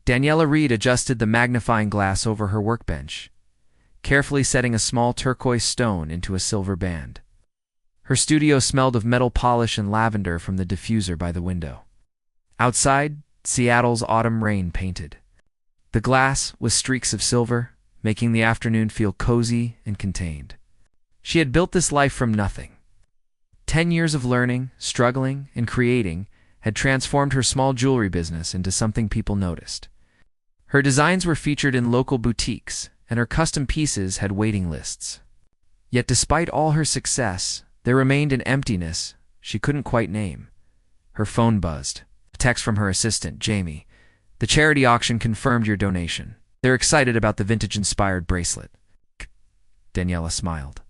Daniella Reed adjusted the magnifying glass over her workbench, carefully setting a small turquoise stone into a silver band. Her studio smelled of metal polish and lavender from the diffuser by the window. Outside, Seattle's autumn rain painted. The glass was streaks of silver, making the afternoon feel cozy and contained. She had built this life from nothing. 10 years of learning, struggling, and creating had transformed her small jewelry business into something people noticed. Her designs were featured in local boutiques, and her custom pieces had waiting lists. Yet despite all her success, there remained an emptiness she couldn't quite name. Her phone buzzed. A text from her assistant, Jamie. "The charity auction confirmed your donation. They're excited about the vintage-inspired bracelet." Daniella smiled.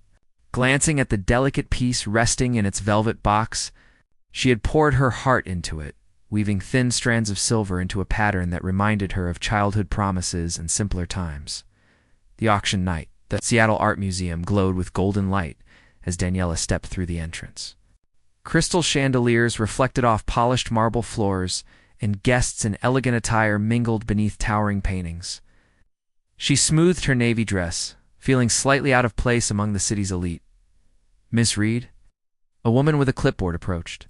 Glancing at the delicate piece resting in its velvet box, she had poured her heart into it, weaving thin strands of silver into a pattern that reminded her of childhood promises and simpler times. The auction night, the Seattle Art Museum glowed with golden light as Daniella stepped through the entrance. Crystal chandeliers reflected off polished marble floors, and guests in elegant attire mingled beneath towering paintings. She smoothed her navy dress, feeling slightly out of place among the city's elite. "Miss Reed?" A woman with a clipboard approached.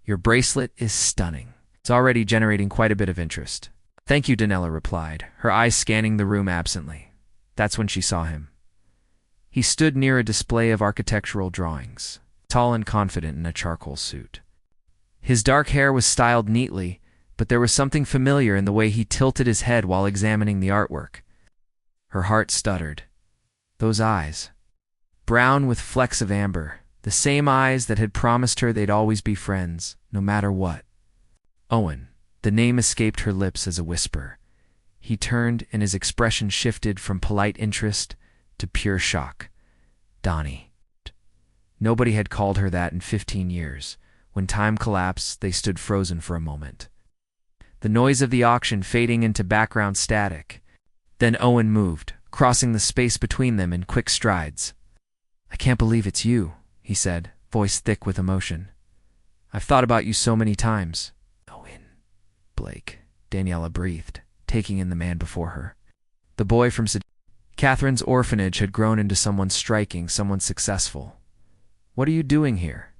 "Your bracelet is stunning. It's already generating quite a bit of interest." "Thank you," Daniella replied, her eyes scanning the room absently. That's when she saw him. He stood near a display of architectural drawings, tall and confident in a charcoal suit. His dark hair was styled neatly, but there was something familiar in the way he tilted his head while examining the artwork. Her heart stuttered. Those eyes. Brown with flecks of amber, the same eyes that had promised her they'd always be friends, no matter what. Owen. The name escaped her lips as a whisper. He turned, and his expression shifted from polite interest to pure shock. Donnie. Nobody had called her that in 15 years. When time collapsed, they stood frozen for a moment. The noise of the auction fading into background static. Then Owen moved, crossing the space between them in quick strides. "I can't believe it's you," he said, voice thick with emotion. "I've thought about you so many times." "Owen Blake," Daniella breathed, taking in the man before her. The boy from Catherine's orphanage had grown into someone striking, someone successful. "What are you doing here?"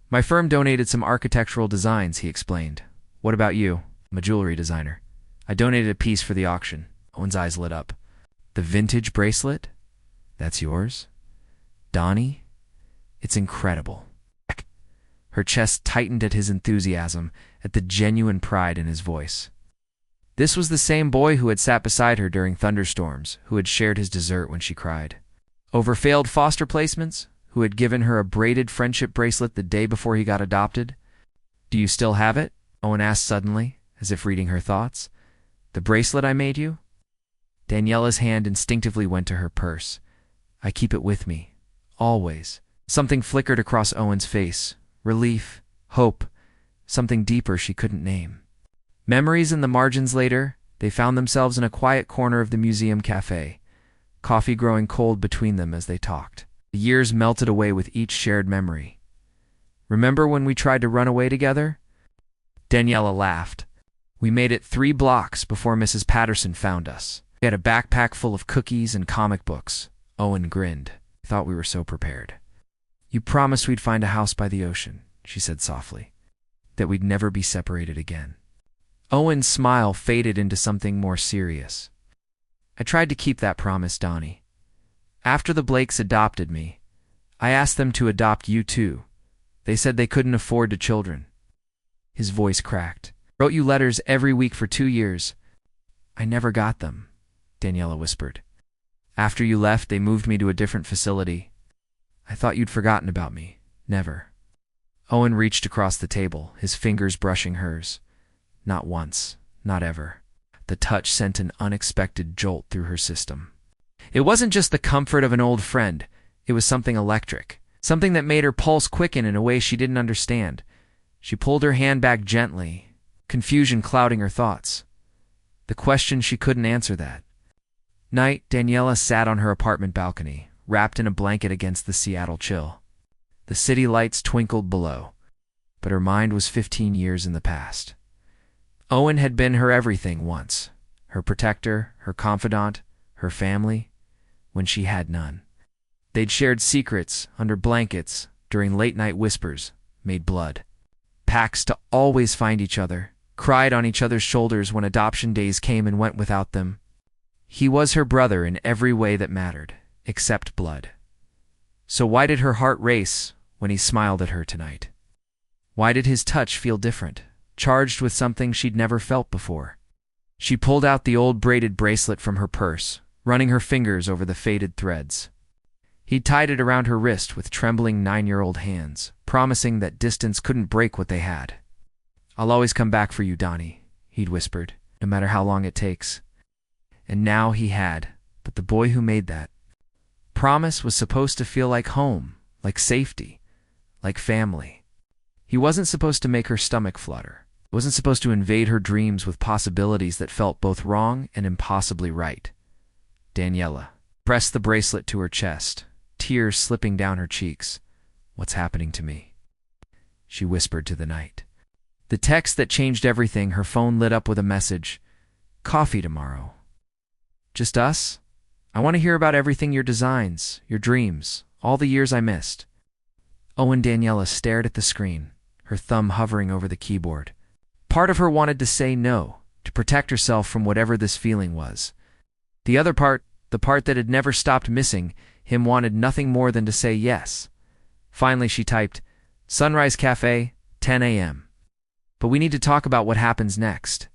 "My firm donated some architectural designs," he explained. "What about you?" "I'm a jewelry designer. I donated a piece for the auction." Owen's eyes lit up. "The vintage bracelet? That's yours? Donnie? It's incredible." Her chest tightened at his enthusiasm, at the genuine pride in his voice. This was the same boy who had sat beside her during thunderstorms, who had shared his dessert when she cried. Over failed foster placements, who had given her a braided friendship bracelet the day before he got adopted. "Do you still have it?" Owen asked suddenly, as if reading her thoughts. "The bracelet I made you?" Daniella's hand instinctively went to her purse. "I keep it with me. Always." Something flickered across Owen's face. Relief, hope, something deeper she couldn't name. Memories in the margins later, they found themselves in a quiet corner of the museum cafe, coffee growing cold between them as they talked. The years melted away with each shared memory. "Remember when we tried to run away together?" Daniella laughed. "We made it 3 blocks before Mrs. Patterson found us. We had a backpack full of cookies and comic books." Owen grinned. "I thought we were so prepared." "You promised we'd find a house by the ocean," she said softly. "That we'd never be separated again." Owen's smile faded into something more serious. "I tried to keep that promise, Donnie. After the Blakes adopted me, I asked them to adopt you too. They said they couldn't afford the children." His voice cracked. "Wrote you letters every week for 2 years. I never got them," Daniella whispered. "After you left, they moved me to a different facility. I thought you'd forgotten about me. Never." Owen reached across the table, his fingers brushing hers. Not once, not ever. The touch sent an unexpected jolt through her system. It wasn't just the comfort of an old friend. It was something electric, something that made her pulse quicken in a way she didn't understand. She pulled her hand back gently, confusion clouding her thoughts. The question she couldn't answer that. Night, Daniella sat on her apartment balcony, wrapped in a blanket against the Seattle chill. The city lights twinkled below, but her mind was 15 years in the past. Owen had been her everything once, her protector, her confidant, her family, when she had none. They'd shared secrets under blankets during late-night whispers, made blood pacts to always find each other, cried on each other's shoulders when adoption days came and went without them. He was her brother in every way that mattered, except blood. So why did her heart race when he smiled at her tonight? Why did his touch feel different, charged with something she'd never felt before? She pulled out the old braided bracelet from her purse, running her fingers over the faded threads. He'd tied it around her wrist with trembling 9-year-old hands, promising that distance couldn't break what they had. "I'll always come back for you, Donnie," he'd whispered, "no matter how long it takes." And now he had, but the boy who made that promise was supposed to feel like home, like safety, like family. He wasn't supposed to make her stomach flutter. He wasn't supposed to invade her dreams with possibilities that felt both wrong and impossibly right. Daniella pressed the bracelet to her chest, tears slipping down her cheeks. "What's happening to me?" she whispered to the night. The text that changed everything, her phone lit up with a message. "Coffee tomorrow. Just us? I want to hear about everything, your designs, your dreams, all the years I missed." Owen. Daniella stared at the screen, her thumb hovering over the keyboard. Part of her wanted to say no, to protect herself from whatever this feeling was. The other part, the part that had never stopped missing him, wanted nothing more than to say yes. Finally she typed, "Sunrise Cafe, 10 a.m. But we need to talk about what happens next."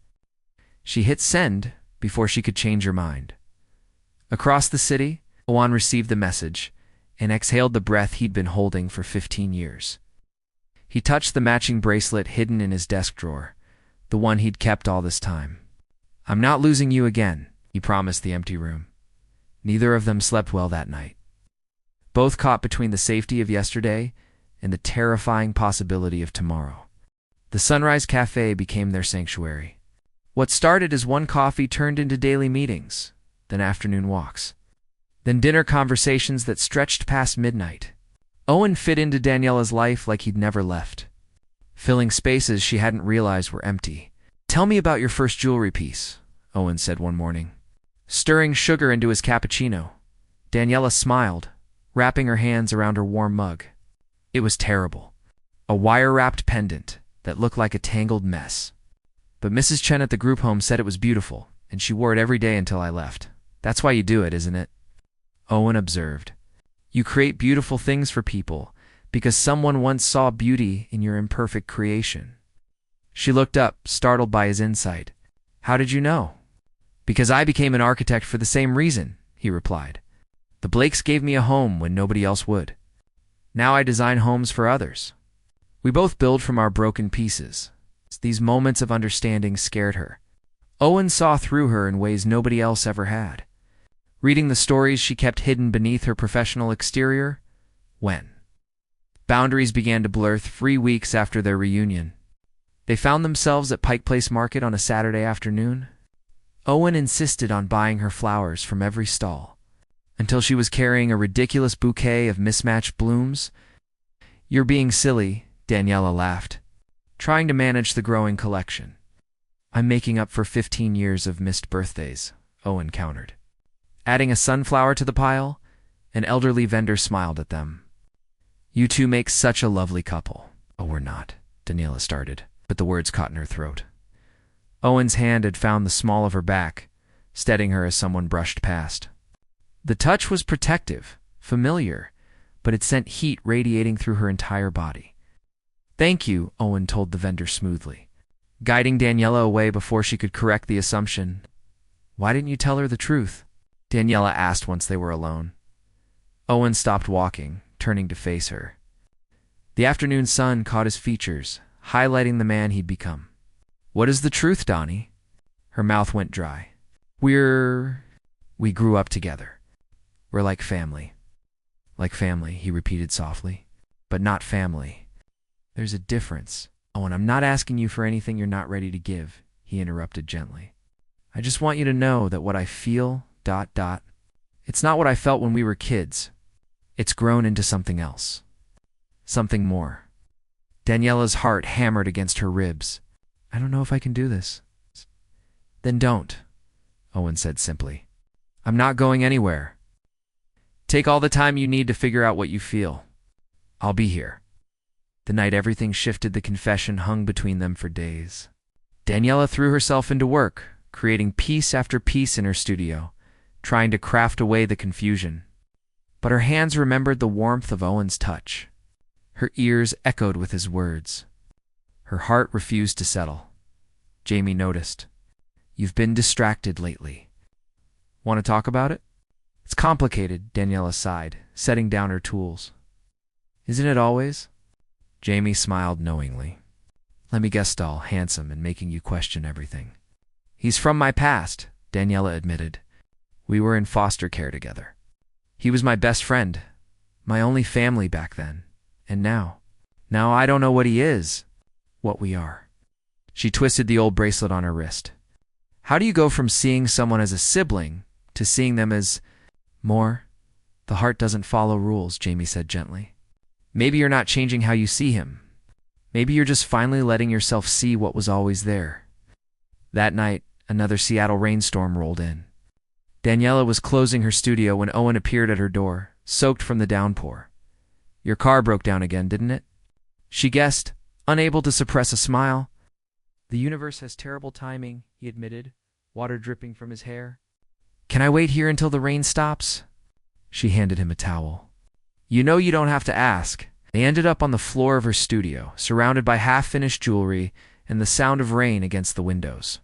She hit send before she could change her mind. Across the city, Owen received the message and exhaled the breath he'd been holding for 15 years. He touched the matching bracelet hidden in his desk drawer, the one he'd kept all this time. "I'm not losing you again," he promised the empty room. Neither of them slept well that night, both caught between the safety of yesterday and the terrifying possibility of tomorrow. The Sunrise Cafe became their sanctuary. What started as one coffee turned into daily meetings, then afternoon walks, then dinner conversations that stretched past midnight. Owen fit into Daniella's life like he'd never left, filling spaces she hadn't realized were empty. "Tell me about your first jewelry piece," Owen said one morning, stirring sugar into his cappuccino. Daniella smiled, wrapping her hands around her warm mug. "It was terrible. A wire-wrapped pendant that looked like a tangled mess. But Mrs. Chen at the group home said it was beautiful, and she wore it every day until I left. That's why you do it, isn't it?" Owen observed. "You create beautiful things for people because someone once saw beauty in your imperfect creation." She looked up, startled by his insight. "How did you know?" "Because I became an architect for the same reason," he replied. "The Blakes gave me a home when nobody else would. Now I design homes for others. We both build from our broken pieces." These moments of understanding scared her. Owen saw through her in ways nobody else ever had, reading the stories she kept hidden beneath her professional exterior. When boundaries began to blur 3 weeks after their reunion, they found themselves at Pike Place Market on a Saturday afternoon. Owen insisted on buying her flowers from every stall, until she was carrying a ridiculous bouquet of mismatched blooms. "You're being silly," Daniella laughed, trying to manage the growing collection. "I'm making up for 15 years of missed birthdays," Owen countered. Adding a sunflower to the pile, an elderly vendor smiled at them. "You two make such a lovely couple." "Oh, we're not," Daniella started, but the words caught in her throat. Owen's hand had found the small of her back, steadying her as someone brushed past. The touch was protective, familiar, but it sent heat radiating through her entire body. "Thank you," Owen told the vendor smoothly, guiding Daniella away before she could correct the assumption. "Why didn't you tell her the truth?" Daniella asked once they were alone. Owen stopped walking, turning to face her. The afternoon sun caught his features, highlighting the man he'd become. "What is the truth, Donnie?" Her mouth went dry. We grew up together. We're like family." "Like family," he repeated softly. "But not family. There's a difference." "Oh, and I'm not asking you for anything you're not ready to give," he interrupted gently. "I just want you to know that what I feel, it's not what I felt when we were kids. It's grown into something else. Something more." Daniella's heart hammered against her ribs. "I don't know if I can do this." "Then don't. Owen said simply. I'm not going anywhere. Take all the time you need to figure out what you feel. I'll be here. The night everything shifted, the confession hung between them for days. Daniella threw herself into work, creating piece after piece in her studio, trying to craft away the confusion. But her hands remembered the warmth of Owen's touch. Her ears echoed with his words. Her heart refused to settle. Jamie noticed. You've been distracted lately. Want to talk about it? It's complicated, Daniella sighed, setting down her tools. Isn't it always? Jamie smiled knowingly. Let me guess, doll, handsome and making you question everything. He's from my past, Daniella admitted. We were in foster care together. He was my best friend, my only family back then. And now I don't know what he is, what we are. She twisted the old bracelet on her wrist. How do you go from seeing someone as a sibling to seeing them as more? The heart doesn't follow rules, Jamie said gently. Maybe you're not changing how you see him. Maybe you're just finally letting yourself see what was always there. That night, another Seattle rainstorm rolled in. Daniella was closing her studio when Owen appeared at her door, soaked from the downpour. Your car broke down again, didn't it? She guessed, unable to suppress a smile. The universe has terrible timing, he admitted, water dripping from his hair. Can I wait here until the rain stops? She handed him a towel. You know you don't have to ask. They ended up on the floor of her studio, surrounded by half-finished jewelry and the sound of rain against the windows.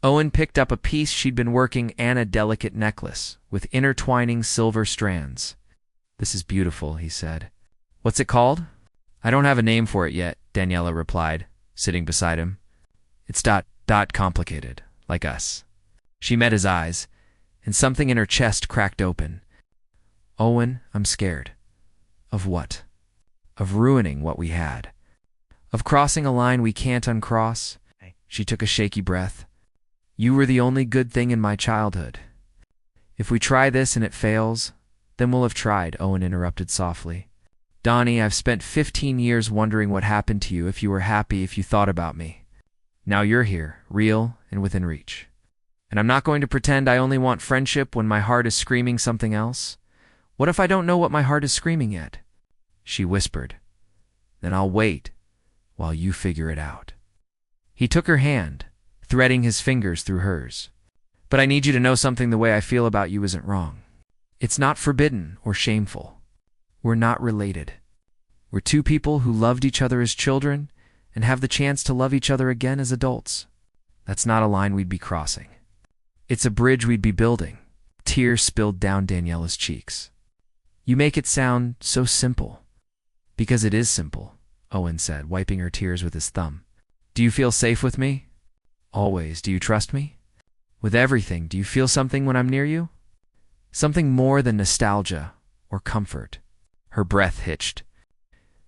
Owen picked up a piece she'd been working on, a delicate necklace with intertwining silver strands. This is beautiful, he said. What's it called? I don't have a name for it yet, Daniella replied, sitting beside him. It's complicated, like us. She met his eyes, and something in her chest cracked open. Owen, I'm scared. Of what? Of ruining what we had. Of crossing a line we can't uncross. She took a shaky breath. You were the only good thing in my childhood. If we try this and it fails, then we'll have tried, Owen interrupted softly. Donnie, I've spent 15 years wondering what happened to you, if you were happy, if you thought about me. Now you're here, real and within reach. And I'm not going to pretend I only want friendship when my heart is screaming something else. What if I don't know what my heart is screaming yet? She whispered. Then I'll wait while you figure it out. He took her hand, threading his fingers through hers. But I need you to know something. The way I feel about you isn't wrong. It's not forbidden or shameful. We're not related. We're two people who loved each other as children and have the chance to love each other again as adults. That's not a line we'd be crossing. It's a bridge we'd be building. Tears spilled down Daniella's cheeks. You make it sound so simple. Because it is simple, Owen said, wiping her tears with his thumb. Do you feel safe with me? Always. Do you trust me? With everything, do you feel something when I'm near you? Something more than nostalgia or comfort. Her breath hitched.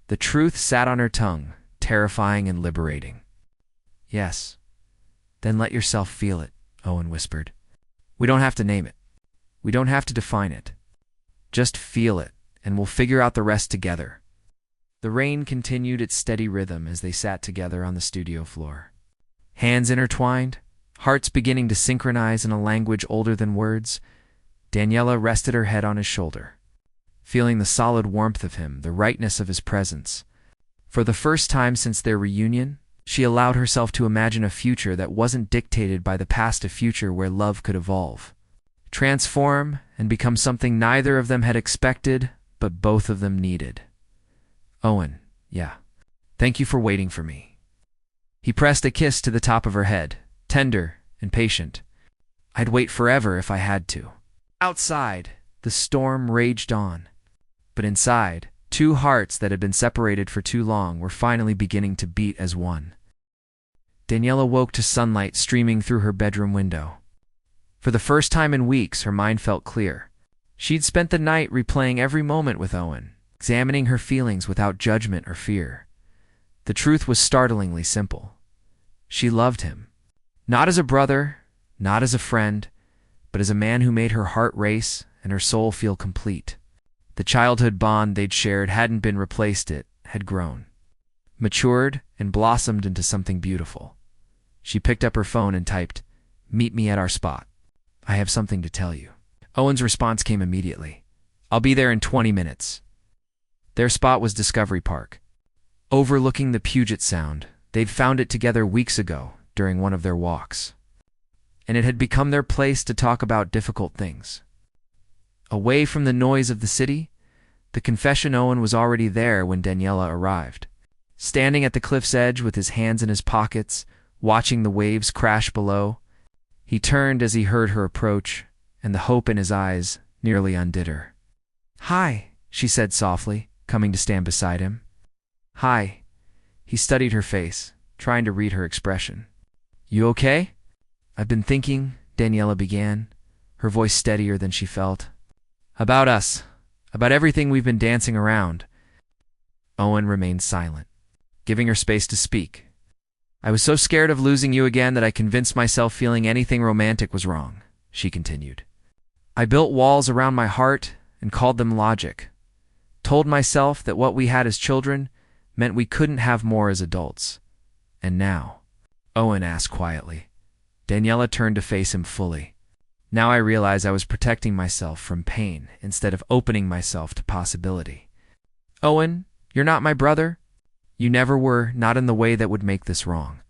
The truth sat on her tongue, terrifying and liberating. Yes. Then let yourself feel it, Owen whispered. We don't have to name it. We don't have to define it. Just feel it, and we'll figure out the rest together. The rain continued its steady rhythm as they sat together on the studio floor. Hands intertwined, hearts beginning to synchronize in a language older than words, Daniella rested her head on his shoulder, feeling the solid warmth of him, the rightness of his presence. For the first time since their reunion, she allowed herself to imagine a future that wasn't dictated by the past, a future where love could evolve, transform, and become something neither of them had expected, but both of them needed. Owen, yeah. Thank you for waiting for me. He pressed a kiss to the top of her head, tender and patient. I'd wait forever if I had to. Outside, the storm raged on. But inside, two hearts that had been separated for too long were finally beginning to beat as one. Daniella woke to sunlight streaming through her bedroom window. For the first time in weeks, her mind felt clear. She'd spent the night replaying every moment with Owen, examining her feelings without judgment or fear. The truth was startlingly simple. She loved him. Not as a brother, not as a friend, but as a man who made her heart race and her soul feel complete. The childhood bond they'd shared hadn't been replaced, it had grown, matured, and blossomed into something beautiful. She picked up her phone and typed, "Meet me at our spot." I have something to tell you. Owen's response came immediately. I'll be there in 20 minutes. Their spot was Discovery Park, overlooking the Puget Sound. They'd found it together weeks ago during one of their walks, and it had become their place to talk about difficult things. Away from the noise of the city, the confession. Owen was already there when Daniella arrived. Standing at the cliff's edge with his hands in his pockets, watching the waves crash below, he turned as he heard her approach, and the hope in his eyes nearly undid her. "Hi," she said softly, coming to stand beside him. "Hi." He studied her face, trying to read her expression. "You okay?" "I've been thinking," Daniella began, her voice steadier than she felt. "About us. About everything we've been dancing around." Owen remained silent, giving her space to speak. "I was so scared of losing you again that I convinced myself feeling anything romantic was wrong," she continued. "I built walls around my heart and called them logic. Told myself that what we had as children meant we couldn't have more as adults. And now," Owen asked quietly. Daniella turned to face him fully. "Now I realize I was protecting myself from pain instead of opening myself to possibility. Owen, you're not my brother. You never were, not in the way that would make this wrong.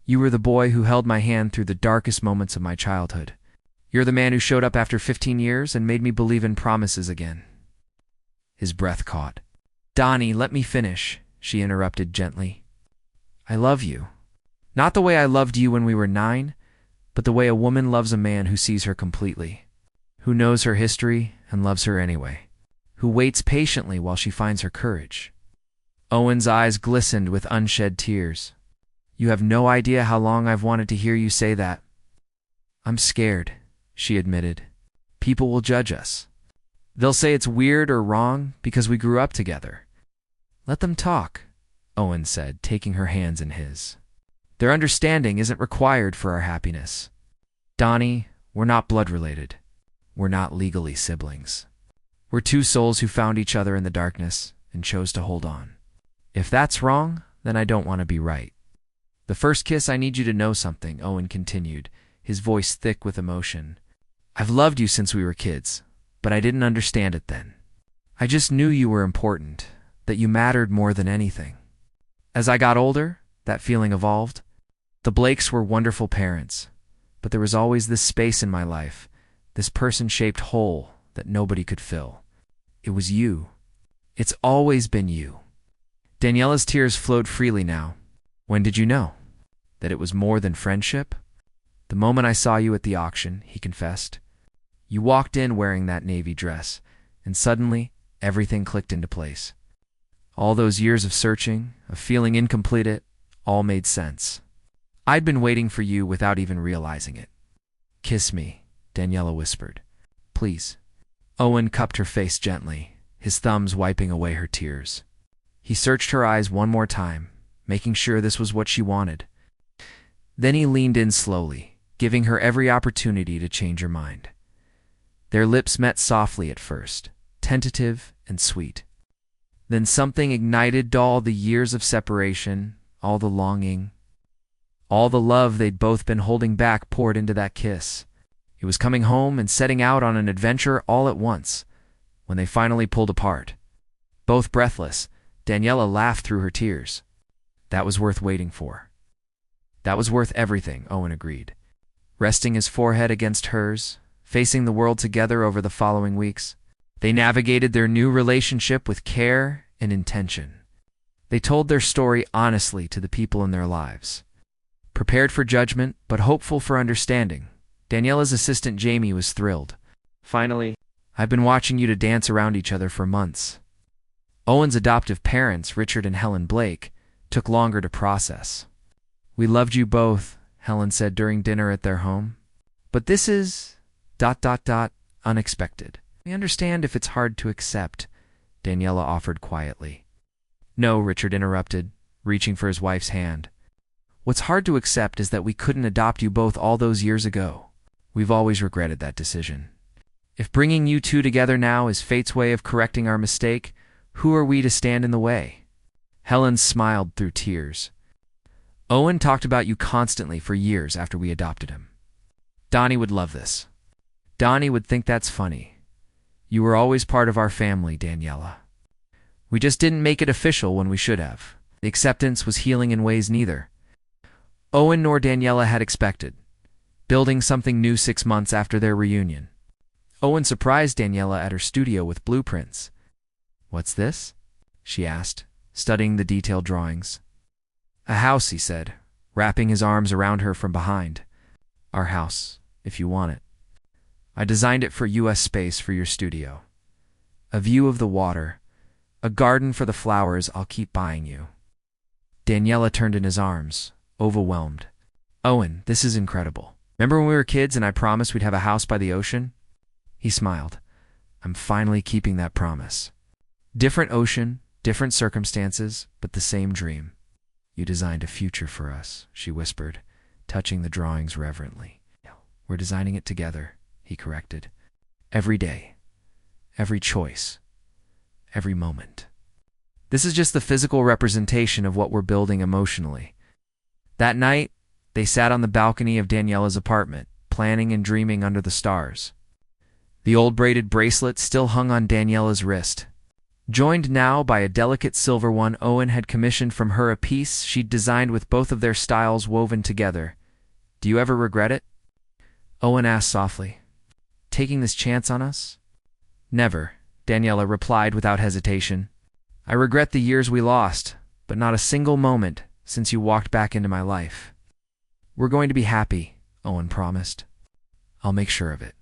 You were the boy who held my hand through the darkest moments of my childhood. You're the man who showed up after 15 years and made me believe in promises again." His breath caught. "Donnie, let me finish," she interrupted gently. "I love you. Not the way I loved you when we were 9, but the way a woman loves a man who sees her completely, who knows her history and loves her anyway, who waits patiently while she finds her courage." Owen's eyes glistened with unshed tears. "You have no idea how long I've wanted to hear you say that." "I'm scared," she admitted. "People will judge us. They'll say it's weird or wrong because we grew up together." "Let them talk," Owen said, taking her hands in his. "Their understanding isn't required for our happiness. Donnie, we're not blood related. We're not legally siblings. We're two souls who found each other in the darkness and chose to hold on. If that's wrong, then I don't want to be right. The first kiss, I need you to know something," Owen continued, his voice thick with emotion. "I've loved you since we were kids, but I didn't understand it then. I just knew you were important, that you mattered more than anything. As I got older, that feeling evolved. The Blakes were wonderful parents, but there was always this space in my life, this person-shaped hole that nobody could fill. It was you. It's always been you." Daniella's tears flowed freely now. "When did you know? That it was more than friendship?" "The moment I saw you at the auction," he confessed. "You walked in wearing that navy dress, and suddenly everything clicked into place. All those years of searching, of feeling incomplete, it all made sense. I'd been waiting for you without even realizing it." "Kiss me," Daniella whispered. "Please." Owen cupped her face gently, his thumbs wiping away her tears. He searched her eyes one more time, making sure this was what she wanted. Then he leaned in slowly, giving her every opportunity to change her mind. Their lips met softly at first, tentative and sweet. Then something ignited. All the years of separation, all the longing, all the love they'd both been holding back poured into that kiss. It was coming home and setting out on an adventure all at once. When they finally pulled apart, both breathless, Daniella laughed through her tears. "That was worth waiting for." "That was worth everything," Owen agreed, resting his forehead against hers, facing the world together over the following weeks. They navigated their new relationship with care and intention. They told their story honestly to the people in their lives. Prepared for judgment, but hopeful for understanding, Daniella's assistant Jamie was thrilled. "Finally, I've been watching you to dance around each other for months." Owen's adoptive parents, Richard and Helen Blake, took longer to process. "We loved you both," Helen said during dinner at their home. "But this is ... unexpected. We understand if it's hard to accept," Daniella offered quietly. "No," Richard interrupted, reaching for his wife's hand. "What's hard to accept is that we couldn't adopt you both all those years ago. We've always regretted that decision. If bringing you two together now is fate's way of correcting our mistake, who are we to stand in the way?" Helen smiled through tears. "Owen talked about you constantly for years after we adopted him. Donnie would love this. Donnie would think that's funny. You were always part of our family, Daniella. We just didn't make it official when we should have. The acceptance was healing in ways neither Owen nor Daniella had expected, building something new 6 months after their reunion. Owen surprised Daniella at her studio with blueprints. "What's this?" she asked, studying the detailed drawings. "A house," he said, wrapping his arms around her from behind. "Our house, if you want it. I designed it for US space for your studio. A view of the water, a garden for the flowers I'll keep buying you." Daniella turned in his arms, overwhelmed. "Owen, this is incredible. Remember when we were kids and I promised we'd have a house by the ocean?" He smiled. "I'm finally keeping that promise. Different ocean, different circumstances, but the same dream." "You designed a future for us," she whispered, touching the drawings reverently. "We're designing it together," he corrected. "Every day, every choice, every moment. This is just the physical representation of what we're building emotionally." That night, they sat on the balcony of Daniella's apartment, planning and dreaming under the stars. The old braided bracelet still hung on Daniella's wrist, joined now by a delicate silver one Owen had commissioned from her, a piece she'd designed with both of their styles woven together. "Do you ever regret it?" Owen asked softly. "Taking this chance on us?" "Never," Daniella replied without hesitation. "I regret the years we lost, but not a single moment since you walked back into my life." "We're going to be happy," Owen promised. "I'll make sure of it."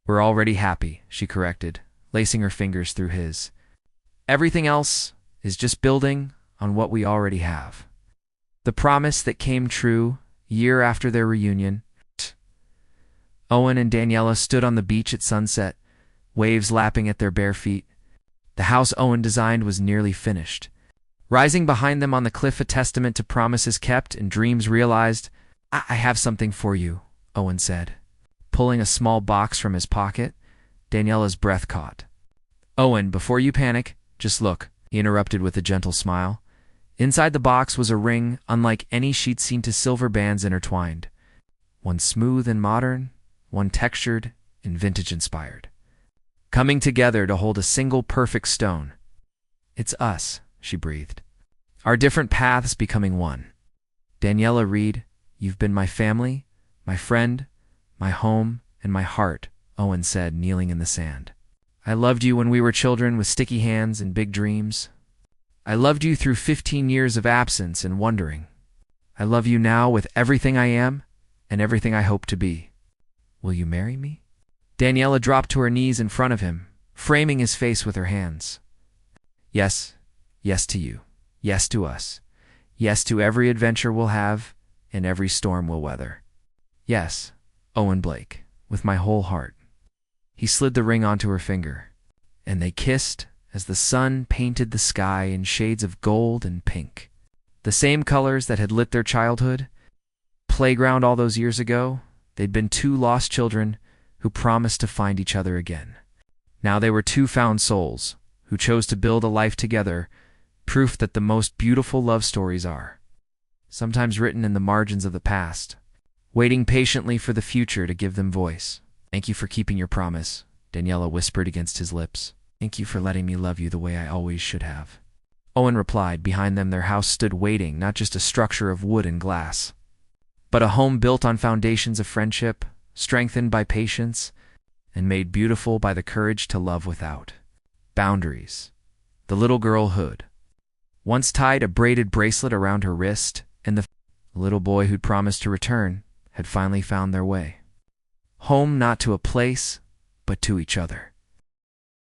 "We're already happy," she corrected, lacing her fingers through his. "Everything else is just building on what we already have." The promise that came true year after their reunion. Owen and Daniella stood on the beach at sunset, waves lapping at their bare feet. The house Owen designed was nearly finished. Rising behind them on the cliff, a testament to promises kept and dreams realized. I have something for you," Owen said. Pulling a small box from his pocket, Daniella's breath caught. "Owen, before you panic, just look," he interrupted with a gentle smile. Inside the box was a ring unlike any she'd seen, to silver bands intertwined. One smooth and modern, one textured and vintage-inspired, coming together to hold a single perfect stone. "It's us," she breathed. "Our different paths becoming one. Daniella Reed, you've been my family, my friend, my home, and my heart," Owen said, kneeling in the sand. "I loved you when we were children with sticky hands and big dreams. I loved you through 15 years of absence and wondering. I love you now with everything I am and everything I hope to be. Will you marry me?" Daniella dropped to her knees in front of him, framing his face with her hands. "Yes, yes to you. Yes to us. Yes to every adventure we'll have and every storm we'll weather. Yes, Owen Blake, with my whole heart." He slid the ring onto her finger, and they kissed as the sun painted the sky in shades of gold and pink. The same colors that had lit their childhood. Playground all those years ago, they'd been two lost children who promised to find each other again. Now they were two found souls who chose to build a life together, proof that the most beautiful love stories are sometimes written in the margins of the past, waiting patiently for the future to give them voice. "Thank you for keeping your promise," Daniella whispered against his lips. "Thank you for letting me love you the way I always should have." Owen replied. Behind them their house stood waiting, not just a structure of wood and glass, but a home built on foundations of friendship, strengthened by patience, and made beautiful by the courage to love without boundaries. The little girl Hood once tied a braided bracelet around her wrist, and the little boy who'd promised to return had finally found their way home, not to a place, but to each other.